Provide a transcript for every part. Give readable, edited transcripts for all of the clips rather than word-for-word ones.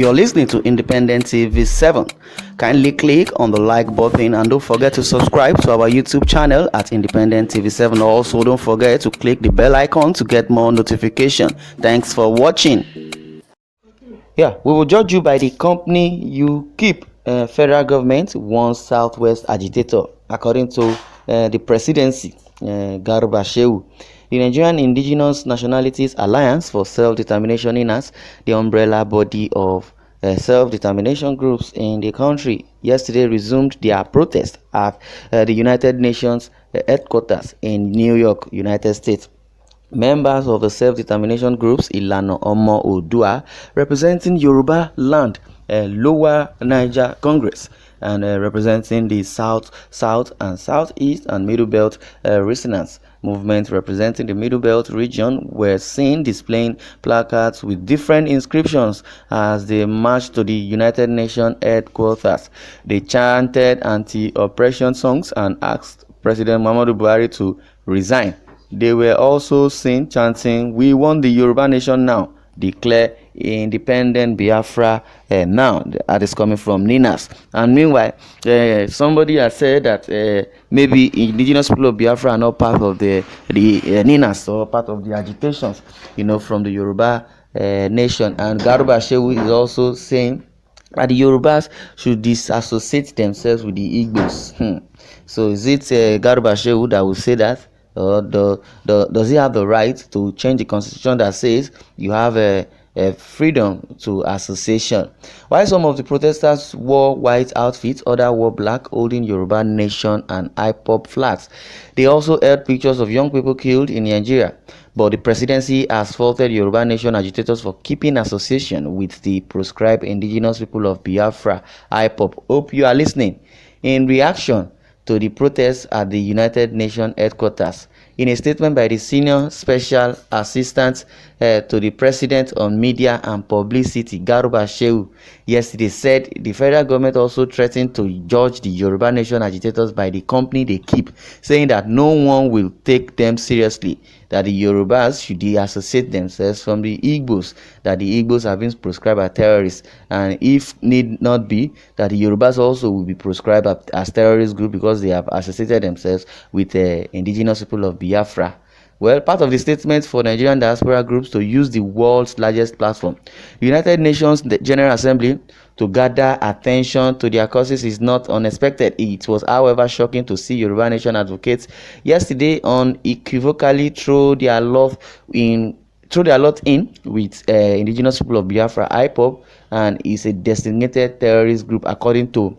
You're listening to Independent TV 7. Kindly click on the like button and don't forget to subscribe to our YouTube channel at Independent TV 7. Also, don't forget to click the bell icon to get more notification. Thanks for watching. Yeah, we will judge you by the company you keep. Federal government wants Southwest agitator, according to the presidency, Garba Shehu. The Nigerian Indigenous Nationalities Alliance for Self-Determination (INAS), the umbrella body of self-determination groups in the country, yesterday resumed their protest at the United Nations headquarters in New York, United States. Members of the self-determination groups Ilana Omo Odua, representing Yoruba land, Lower Niger Congress, and representing the South, and Southeast and Middle Belt resonance movement representing the Middle Belt region, were seen displaying placards with different inscriptions as they marched to the United Nations headquarters. They chanted anti-oppression songs and asked President Muhammadu Buhari to resign. They were also seen chanting, "We want the Yoruba nation now, declare independent Biafra now." That is coming from Ninas. And meanwhile, somebody has said that maybe indigenous people of Biafra are not part of the Ninas or part of the agitations, from the Yoruba nation. And Garba Shehu is also saying that the Yorubas should disassociate themselves with the Igbos. So is it Garba Shehu that will say that? Does he have the right to change the constitution that says you have a freedom to association? While some of the protesters wore white outfits, others wore black, holding Yoruba Nation and IPOB flags. They also held pictures of young people killed in Nigeria. But the presidency has faulted Yoruba Nation agitators for keeping association with the proscribed indigenous people of Biafra, IPOB. Hope you are listening. In reaction to the protests at the United Nations headquarters, in a statement by the Senior Special Assistant to the President on Media and Publicity, Garba Shehu, yesterday said the federal government also threatened to judge the Yoruba Nation agitators by the company they keep, saying that no one will take them seriously, that the Yorubas should deassociate themselves from the Igbos, that the Igbos have been proscribed as terrorists, and if need not be, that the Yorubas also will be proscribed as terrorist group because they have associated themselves with indigenous people of Biafra. Well, part of the statement for Nigerian diaspora groups to use the world's largest platform, United Nations General Assembly, to gather attention to their causes is not unexpected. It was, however, shocking to see Yoruba Nation advocates yesterday unequivocally throw their lot in with indigenous people of Biafra, IPOB, and is a designated terrorist group, according to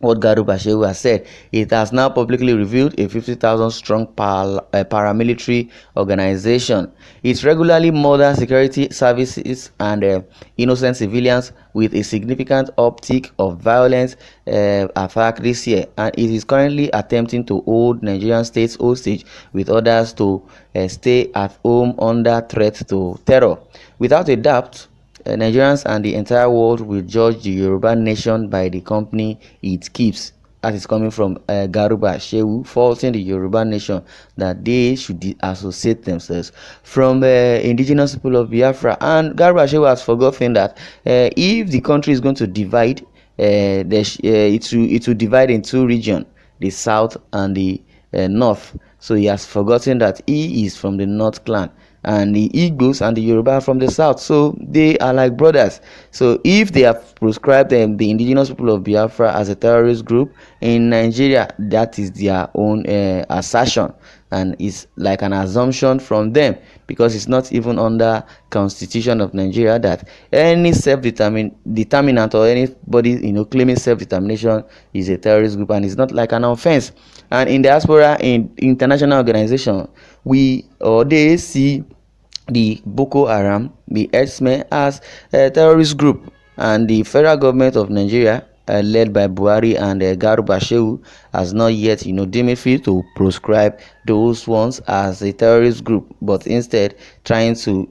what Garba Shehu has said. It has now publicly revealed a 50,000 strong paramilitary organization. It regularly murders security services and innocent civilians, with a significant uptick of violence attack this year, and it is currently attempting to hold Nigerian states hostage, with others to stay at home under threat to terror. Without a doubt, Nigerians and the entire world will judge the Yoruba Nation by the company it keeps. That is coming from Garba Shehu, faulting the Yoruba Nation that they should associate themselves from indigenous people of Biafra. And Garba Shehu has forgotten that if the country is going to divide, it will divide in two regions, the south and the north. So he has forgotten that he is from the North clan, and the Igbos and the Yoruba from the south, so they are like brothers. So if they have proscribed the indigenous people of Biafra as a terrorist group in Nigeria, that is their own assertion, and it's like an assumption from them, because it's not even under constitution of Nigeria that any self-determinant or anybody claiming self-determination is a terrorist group, and it's not like an offense. And in diaspora, in international organization, they see the Boko Haram, the herdsmen, as a terrorist group, and the federal government of Nigeria, led by Buhari and Garba Shehu, has not yet deemed it fit to proscribe those ones as a terrorist group, but instead trying to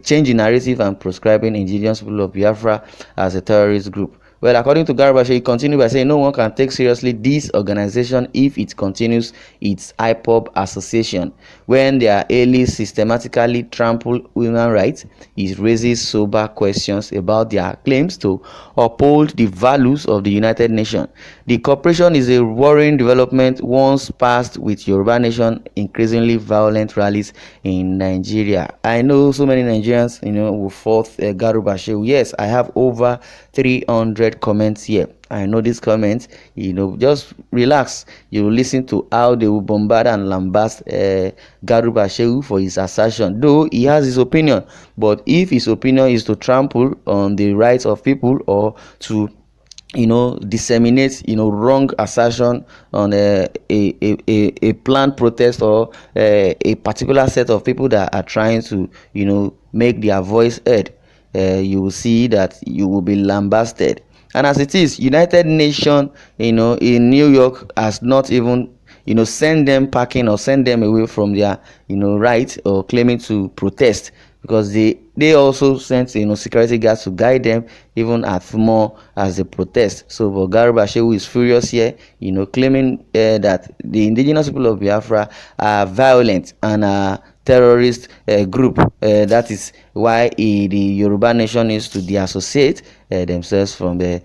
change the narrative and proscribing indigenous people of Biafra as a terrorist group. Well, according to Garba Shehu, he continued by saying no one can take seriously this organization if it continues its IPOB association When their allies systematically trample human rights, it raises sober questions about their claims to uphold the values of the United Nations. The cooperation is a worrying development once passed with Yoruba Nation increasingly violent rallies in Nigeria. I know so many Nigerians, who fought Garba Shehu. Yes, I have over 300 comments here. I know these comments, just relax. You listen to how they will bombard and lambast Garba Shehu for his assertion. Though he has his opinion, but if his opinion is to trample on the rights of people or to disseminate wrong assertion on a planned protest or a particular set of people that are trying to make their voice heard, you will see that you will be lambasted. And as it is, United Nations in New York has not even send them packing or send them away from their right or claiming to protest, because they also sent security guards to guide them even at more as a protest. So Garba Shehu is furious here, claiming that the indigenous people of Biafra are violent and are terrorist group. That is why the Yoruba Nation is to deassociate themselves from the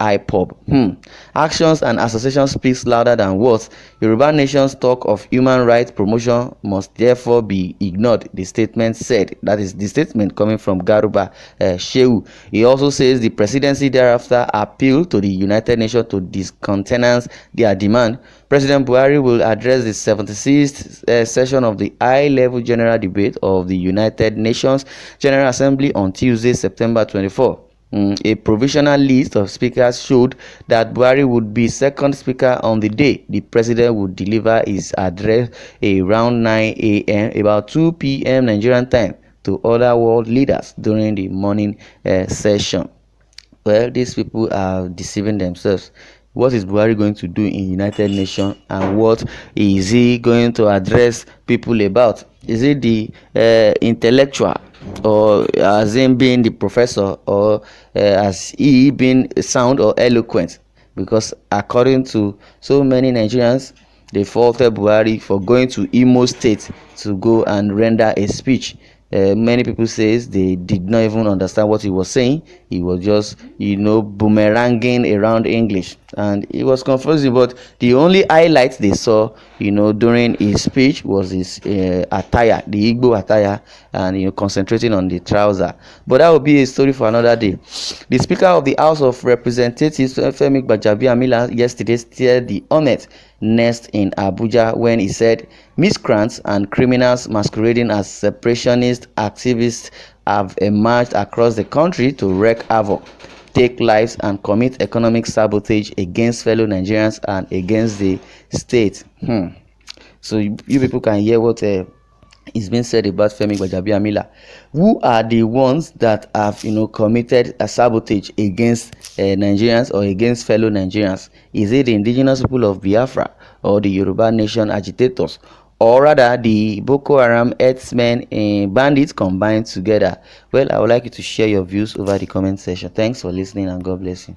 IPOB. Actions and associations speaks louder than words. Yoruba Nation's talk of human rights promotion must therefore be ignored, the statement said. That is the statement coming from Garba Shehu. He also says the presidency thereafter appealed to the United Nations to discountenance their demand. President Buhari will address the 76th session of the high-level general debate of the United Nations General Assembly on Tuesday, September 24. A provisional list of speakers showed that Buhari would be second speaker on the day. The president would deliver his address around 9 a.m. about 2 p.m. Nigerian time to other world leaders during the morning session. Well, these people are deceiving themselves. What is Buhari going to do in United Nations, and what is he going to address people about? Is it the intellectual, or has him being the professor, or has he been sound or eloquent? Because according to so many Nigerians, they faulted Buhari for going to Imo State to go and render a speech. Many people says they did not even understand what he was saying. He was just boomeranging around English, and it was confusing. But the only highlight they saw during his speech was his attire, the Igbo attire, and concentrating on the trouser. But that will be a story for another day. The Speaker of the House of Representatives, Femi Gbajabiamila, yesterday stirred the honest nest in Abuja when he said miscreants and criminals masquerading as separatist activists have emerged across the country to wreak havoc, take lives, and commit economic sabotage against fellow Nigerians and against the state. So you people can hear what is being said about Femi Gbajabiamila. Who are the ones that have committed a sabotage against Nigerians or against fellow Nigerians? Is it the indigenous people of Biafra or the Yoruba Nation agitators, or rather the Boko Haram herdsmen and bandits combined together? Well, I would like you to share your views over the comment section. Thanks for listening, and God bless you.